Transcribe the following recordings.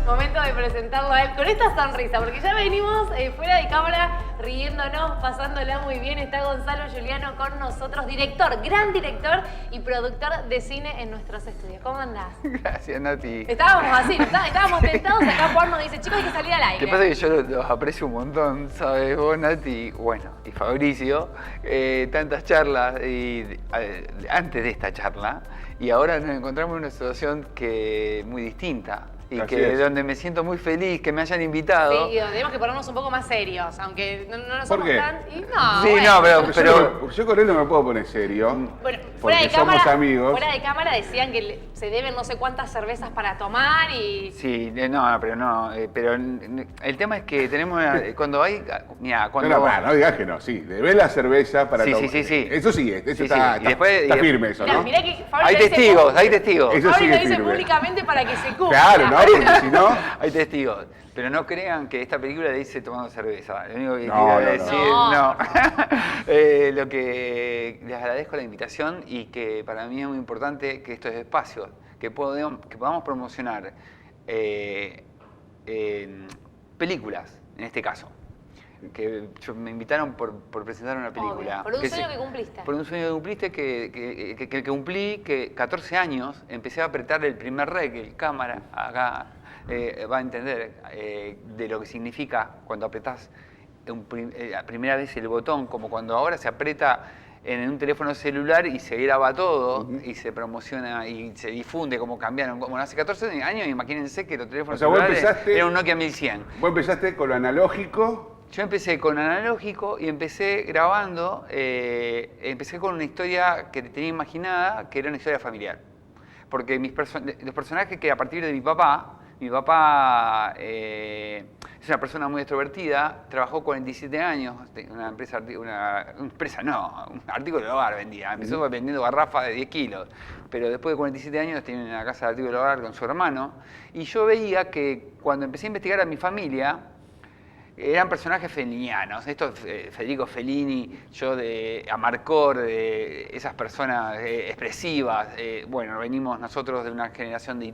Momento de presentarlo a él con esta sonrisa, porque ya venimos fuera de cámara riéndonos, pasándola muy bien. Está Gonzalo Giuliano con nosotros, director, gran director y productor de cine en nuestros estudios. ¿Cómo andás? Gracias, Nati. Estábamos así, estábamos tentados. Acá Juan nos dice, chicos, hay que salir al aire. ¿Qué pasa? Que yo los aprecio un montón, ¿sabes? Vos, Nati, bueno, y Fabricio, tantas charlas, y antes de esta charla, y ahora nos encontramos en una situación que muy distinta. Y que donde me siento muy feliz que me hayan invitado. Sí, y donde tenemos que ponernos un poco más serios, aunque no nos ¿Por somos qué? tan... Y no, Sí, bueno. no, pero Yo con él no me puedo poner serio. Bueno, fuera porque de cámara, somos amigos. fuera de cámara decían que se deben no sé cuántas cervezas para tomar y... Sí, no, pero el tema es que tenemos, cuando hay, mira, cuando... No digas que no, sí, debes la cerveza para Sí, tomar. sí. Eso sí, eso Sí, está, sí. Y después- está firme eso, Mirá, ¿no? mirá que Fabri Hay lo dice testigos, público- hay testigos. Eso Fabri sí lo es dice firme. públicamente para que se cumpla. Claro, ¿no? Porque si no... Hay testigos. Pero no crean que esta película dice tomando cerveza. Lo único que No, quiero no. decir, No. Lo que les agradezco la invitación y que para mí es muy importante que estos espacios, que podamos promocionar películas, en este caso. Que me invitaron por presentar una película. Obvio, por un sueño que cumpliste. Por un sueño que cumpliste, que cumplí, que 14 años empecé a apretar el primer rec, el cámara, acá va a entender de lo que significa cuando apretás la primera vez el botón, como cuando ahora se aprieta en un teléfono celular y se graba todo y se promociona y se difunde, como cambiaron. Como hace 14 años, imagínense que los teléfonos celulares eran un Nokia 1100. Vos empezaste con lo analógico. Yo empecé con analógico y empecé grabando, empecé con una historia que tenía imaginada, que era una historia familiar. Porque los personajes que a partir de mi papá es una persona muy extrovertida, trabajó 47 años, una empresa, un artículo de hogar vendía. Empezó vendiendo garrafas de 10 kilos, pero después de 47 años tiene una casa de artículo de hogar con su hermano. Y yo veía que cuando empecé a investigar a mi familia, eran personajes felinianos. Esto Federico Fellini, yo de Amarcord, de esas personas expresivas. Bueno, venimos nosotros de una generación de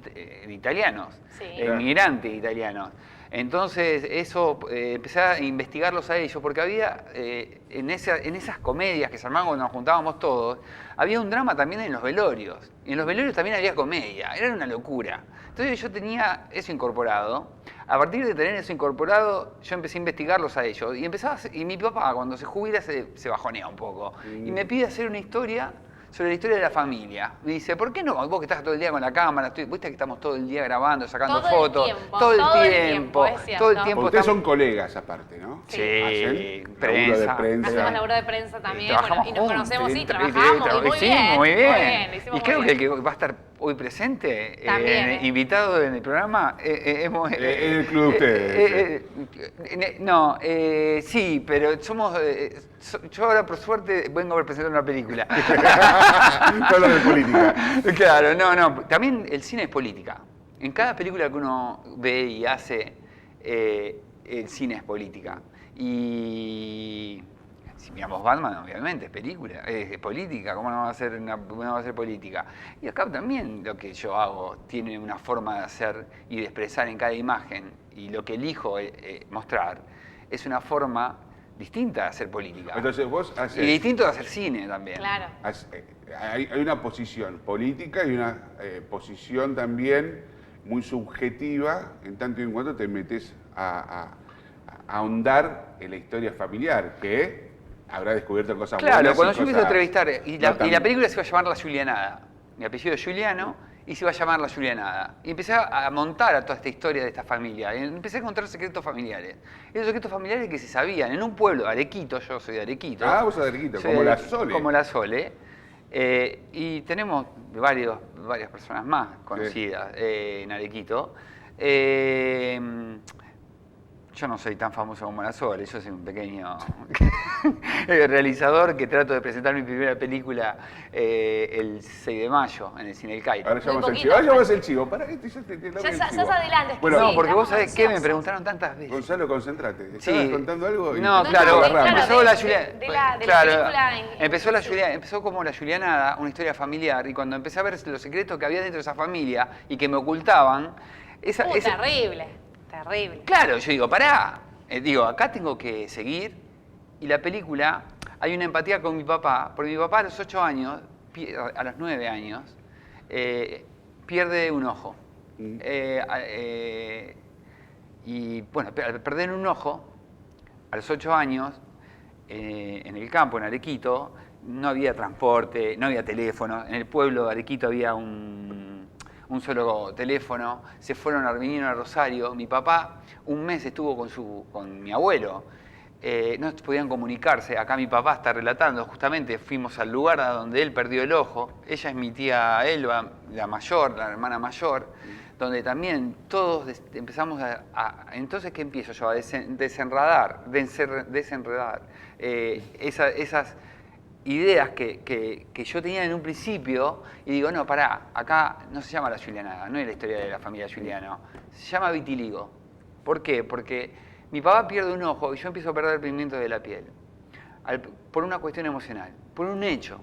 italianos, Sí. inmigrantes italianos. Entonces, eso, empecé a investigarlos a ellos, porque había, en esas comedias que se armaban cuando nos juntábamos todos, había un drama también en los velorios. Y en los velorios también había comedia, era una locura. Entonces yo tenía eso incorporado. A partir de tener eso incorporado, yo empecé a investigarlos a ellos. Y mi papá, cuando se jubila, se bajonea un poco. Y me pide hacer una historia sobre la historia de la familia. Me dice, ¿por qué no? Vos que estás todo el día con la cámara, viste que estamos todo el día grabando, sacando fotos. Todo el tiempo, es cierto. Todo el tiempo. Ustedes son colegas aparte, ¿no? Sí, Hacen prensa. laburo de prensa. Hacemos laburo de prensa también, Trabajamos y nos conocemos, sí, juntos, trabajamos, y muy sí, bien. muy bien. Lo hicimos Y creo muy que el bien. que va a estar hoy presente, También, invitado en el programa, hemos... En el club de ustedes. Sí, pero somos... yo ahora, por suerte, vengo a representar una película. No lo de política. Claro, no. También el cine es política. En cada película que uno ve y hace, el cine es política. Y... Si miramos Batman, obviamente, es película, es política, ¿cómo no va a ser política? Y acá también lo que yo hago tiene una forma de hacer y de expresar en cada imagen, y lo que elijo mostrar es una forma distinta de hacer política. Entonces vos haces... Y distinto de hacer cine también. Claro. Hay una posición política y una posición también muy subjetiva, en tanto y en cuanto te metes a ahondar en la historia familiar, que habrá descubierto cosas buenas. Claro, cuando y yo empecé a cosas entrevistar, y no la tan- película se iba a llamar La Giulianada. Mi apellido es Giuliano, y se iba a llamar La Giulianada. Y empecé a montar a toda esta historia de esta familia. Y empecé a encontrar secretos familiares. Esos secretos familiares que se sabían en un pueblo, Arequito, yo soy de Arequito. Ah, vos sos de Arequito, Soy como de la Arequito, Sole. Como la Sole. Y tenemos varias personas más conocidas en Arequito. Yo no soy tan famoso como la Sole, yo soy un pequeño realizador que trato de presentar mi primera película el 6 de mayo en el Cine El Cairo. Ahora Muy llamamos el poquito, chivo. Ahora llamamos pues. el chivo. Pará, ya te larga el Ya chivo. estás adelante. Bueno, No, Sí, porque vos estamos sabés qué, me ansiosos. preguntaron tantas veces. Gonzalo, concentrate. Sí. ¿Estabas contando algo? Y No, te- claro, te agarramos. empezó de- la de- Juliana. de la película Empezó como la Julianada, una historia familiar, y cuando empecé a ver los secretos que había dentro de esa familia y que me ocultaban, Terrible, terrible. Claro, yo digo, pará. Digo, acá tengo que seguir. Y la película, hay una empatía con mi papá, porque mi papá a los 8 años, a los 9 años, pierde un ojo. Y bueno, al perder un ojo, a los 8 años, en el campo, en Arequito, no había transporte, no había teléfono. En el pueblo de Arequito había un solo teléfono. Vinieron a Rosario. Mi papá un mes estuvo con mi abuelo. No podían comunicarse. Acá mi papá está relatando, justamente fuimos al lugar donde él perdió el ojo. Ella es mi tía Elba, la mayor, la hermana mayor, donde también todos empezamos entonces, ¿qué empiezo yo? A desenredar esas ideas que yo tenía en un principio, y digo, no, pará, acá no se llama la Giulianada, no es la historia de la familia Giuliano, se llama vitiligo. ¿Por qué? Porque mi papá pierde un ojo y yo empiezo a perder el pigmento de la piel, por una cuestión emocional, por un hecho.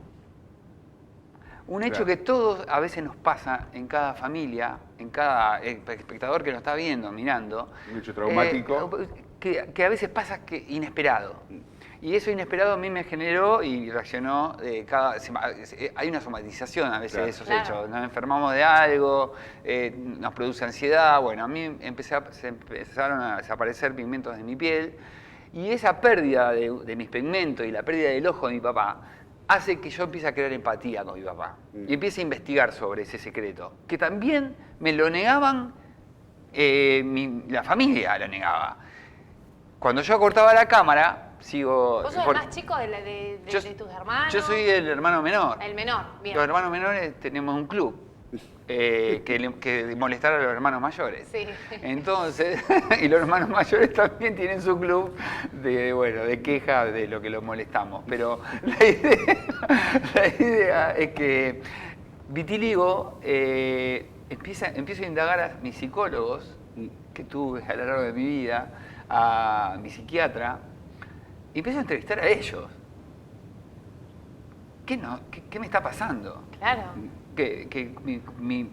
Un hecho que todos a veces nos pasa en cada familia, en cada espectador que nos está viendo, mirando. Un hecho traumático. Que a veces pasa inesperado. Y eso inesperado a mí me generó y reaccionó. Hay una somatización a veces de esos hechos. Nos enfermamos de algo, nos produce ansiedad. Bueno, a mí se empezaron a desaparecer pigmentos de mi piel. Y esa pérdida de mis pigmentos y la pérdida del ojo de mi papá hace que yo empiece a crear empatía con mi papá. Y empiece a investigar sobre ese secreto. Que también me lo negaban, la familia lo negaba. Cuando yo cortaba la cámara, ¿Vos sos el más chico de tus hermanos? Yo soy el hermano menor. El menor, bien. Los hermanos menores tenemos un club que molestar a los hermanos mayores. Sí. Entonces, y los hermanos mayores también tienen su club de queja de lo que los molestamos. Pero la idea es que vitiligo, empiezo a indagar a mis psicólogos que tuve a lo largo de mi vida, a mi psiquiatra, y empiezo a entrevistar a ellos. ¿Qué me está pasando? Claro.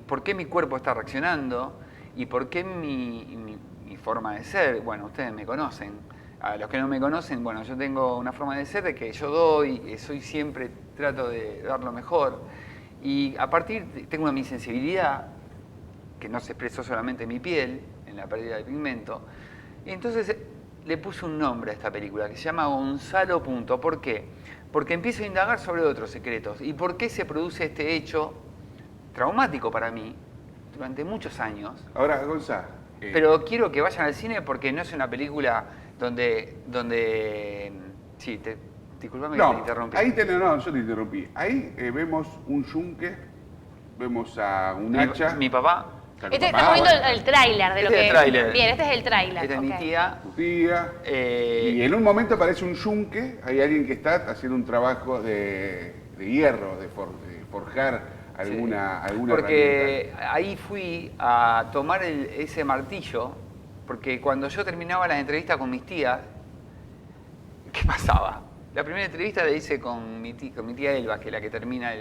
¿Por qué mi cuerpo está reaccionando? ¿Y por qué mi forma de ser? Bueno, ustedes me conocen. A los que no me conocen, bueno, yo tengo una forma de ser de que yo doy, trato de dar lo mejor. Y tengo mi sensibilidad, que no se expresó solamente en mi piel, en la pérdida de pigmento. Y entonces le puse un nombre a esta película que se llama Gonzalo Punto. ¿Por qué? Porque empiezo a indagar sobre otros secretos. ¿Y por qué se produce este hecho traumático para mí durante muchos años? Ahora, Gonzalo. Pero quiero que vayan al cine porque no es una película donde sí, disculpame que te interrumpí. No, yo te interrumpí. Ahí vemos un yunque, vemos a un hacha. Mi papá. Estamos viendo el tráiler de lo que... Tráiler. Bien, este es el tráiler. Esta es mi tía. Tu tía. Y en un momento aparece un yunque, hay alguien que está haciendo un trabajo de hierro, de forjar alguna Porque herramienta. ahí fui a tomar ese martillo, porque cuando yo terminaba las entrevistas con mis tías, ¿qué pasaba? La primera entrevista la hice con mi tía Elba, que es la que termina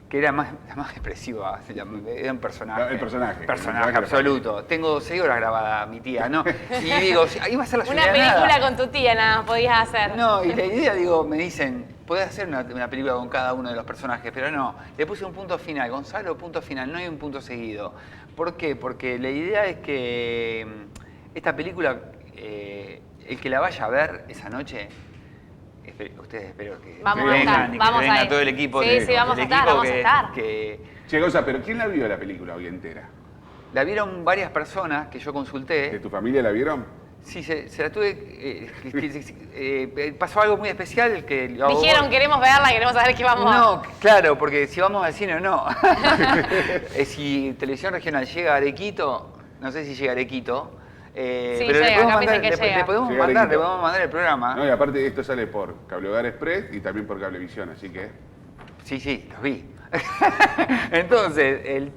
que era la más expresiva, era un personaje. El personaje. Personaje absoluto. Tengo 6 horas grabada mi tía, ¿no? Y digo, ahí va a ser la Una Giulianada. película con tu tía nada más podías hacer. No, y la idea, me dicen, podés hacer una película con cada uno de los personajes, pero no, le puse un punto final, Gonzalo, punto final, no hay un punto seguido. ¿Por qué? Porque la idea es que esta película, el que la vaya a ver esa noche, ustedes espero que vengan y que venga todo el equipo. Sí, vamos a estar. Che, Gonzalo, pero ¿quién la vio la película hoy entera? La vieron varias personas que yo consulté. ¿De tu familia la vieron? Sí, se la tuve. Pasó algo muy especial que dijeron, queremos verla, queremos saber qué vamos a... No, claro, porque si vamos al cine o no. Si Televisión Regional llega a Arequito, no sé si llega a Arequito. Pero le podemos mandar el programa. No, y aparte esto sale por Cable Hogar Express y también por Cablevisión, así que... Sí, los vi. Entonces,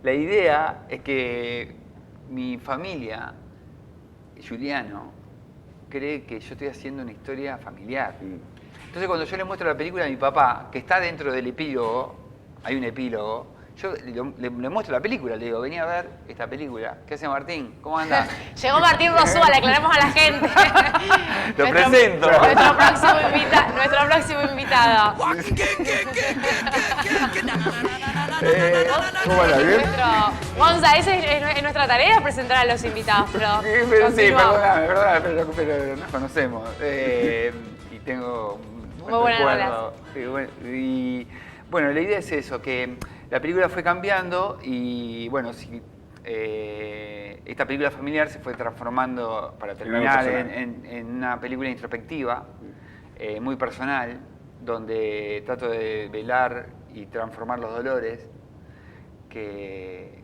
la idea es que mi familia, Giuliano, cree que yo estoy haciendo una historia familiar. Entonces, cuando yo le muestro la película a mi papá, que está dentro del epílogo, hay un epílogo, Yo le muestro la película, le digo, vení a ver esta película. ¿Qué hace Martín? ¿Cómo andás? Llegó Martín Rosúa, le aclaramos a la gente. Lo presento. Nuestro próximo invitado. ¿Cómo anda? ¿Bien? Gonza, esa es nuestra tarea, presentar a los invitados. Pero Sí, perdóname, pero nos conocemos. Y tengo un muy buena recuerdo. Y bueno, la idea es eso, que la película fue cambiando y bueno, esta película familiar se fue transformando, para terminar, en una película introspectiva, muy personal, donde trato de velar y transformar los dolores que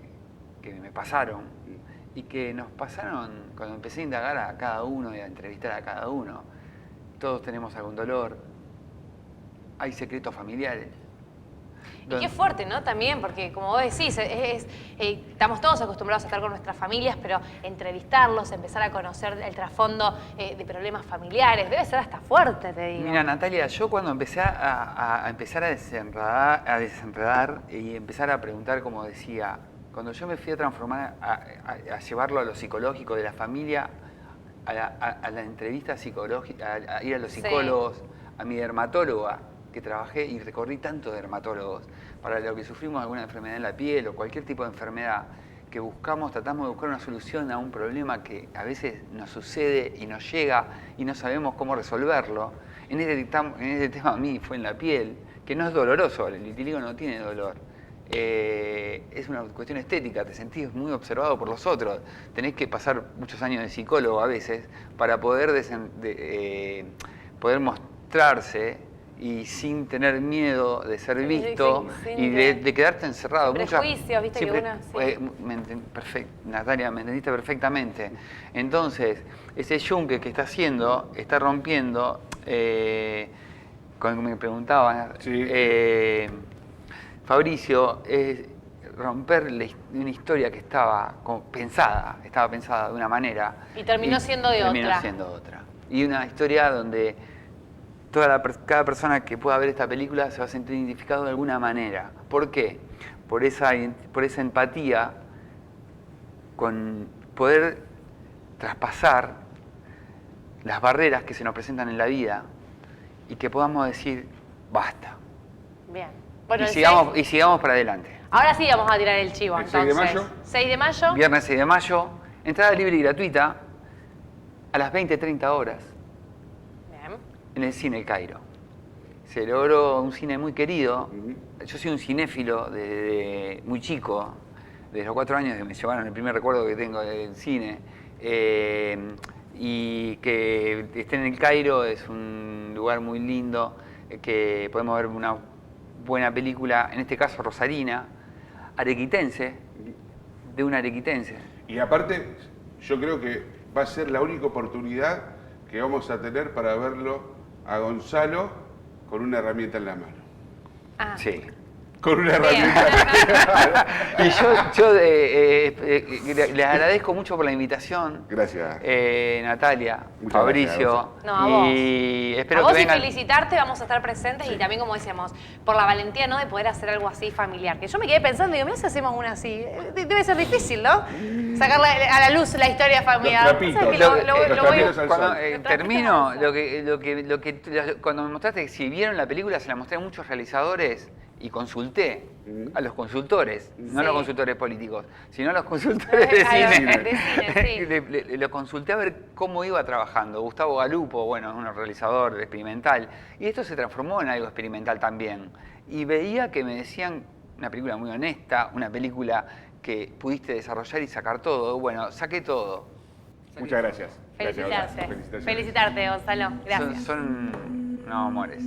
me pasaron y que nos pasaron cuando empecé a indagar a cada uno y a entrevistar a cada uno. Todos tenemos algún dolor, hay secretos familiares. Y qué fuerte, ¿no? También, porque como vos decís, estamos todos acostumbrados a estar con nuestras familias, pero entrevistarlos, empezar a conocer el trasfondo de problemas familiares, debe ser hasta fuerte, te digo. Mira, Natalia, yo cuando empecé a empezar a desenredar y empezar a preguntar, como decía, cuando yo me fui a transformar, a llevarlo a lo psicológico de la familia, a la entrevista psicológica, a ir a los psicólogos, a mi dermatóloga, que trabajé y recorrí tantos dermatólogos para lo que sufrimos alguna enfermedad en la piel o cualquier tipo de enfermedad, que tratamos de buscar una solución a un problema que a veces nos sucede y nos llega y no sabemos cómo resolverlo. En este tema a mí fue en la piel, que no es doloroso, el vitiligo no tiene dolor. Es una cuestión estética, te sentís muy observado por los otros. Tenés que pasar muchos años de psicólogo a veces para poder mostrarse y sin tener miedo de ser visto y de quedarte encerrado. Prejuicios, viste siempre, que uno... Natalia, me entendiste perfectamente. Entonces, ese yunque que está haciendo, está rompiendo, cuando me preguntaban, Fabricio, es romper una historia que estaba pensada de una manera. Y terminó siendo de otra. Y una historia donde cada persona que pueda ver esta película se va a sentir identificado de alguna manera. ¿Por qué? Por esa empatía, con poder traspasar las barreras que se nos presentan en la vida y que podamos decir, basta. Bien. Bueno, y sigamos para adelante. Ahora sí vamos a tirar el chivo, ¿El entonces. 6 de mayo? 6 de mayo. Viernes 6 de mayo, entrada libre y gratuita a las 20:30 horas. En el Cine El Cairo. Se logró un cine muy querido. Yo soy un cinéfilo desde muy chico, desde los 4 años que me llevaron, el primer recuerdo que tengo del cine. Y que esté en El Cairo es un lugar muy lindo, que podemos ver una buena película, en este caso rosarina, arequitense, de un arequitense. Y aparte, yo creo que va a ser la única oportunidad que vamos a tener para verlo a Gonzalo con una herramienta en la mano. Sí. Con una herramienta en la mano. Y yo les agradezco mucho por la invitación. Gracias. Natalia, Muchas Fabricio. gracias, no, a vos. Y espero a vos que vengan. Y felicitarte, vamos a estar presentes y también, como decíamos, por la valentía, ¿no?, de poder hacer algo así familiar. Que yo me quedé pensando, digo, mira si hacemos una así. Debe ser difícil, ¿no? Sacarle a la luz la historia familiar. Los trapitos, los trapitos al Cuando sol. termino, cuando me mostraste, si vieron la película, se la mostré a muchos realizadores y consulté a los consultores, no a los consultores políticos, sino a los consultores de cine. Lo consulté a ver cómo iba trabajando. Gustavo Galupo, bueno, es un realizador experimental, y esto se transformó en algo experimental también. Y veía que me decían, una película muy honesta, una película que pudiste desarrollar y sacar todo. Bueno, saqué todo. Muchas gracias. Felicitarte, Gonzalo. Gracias. Son amores.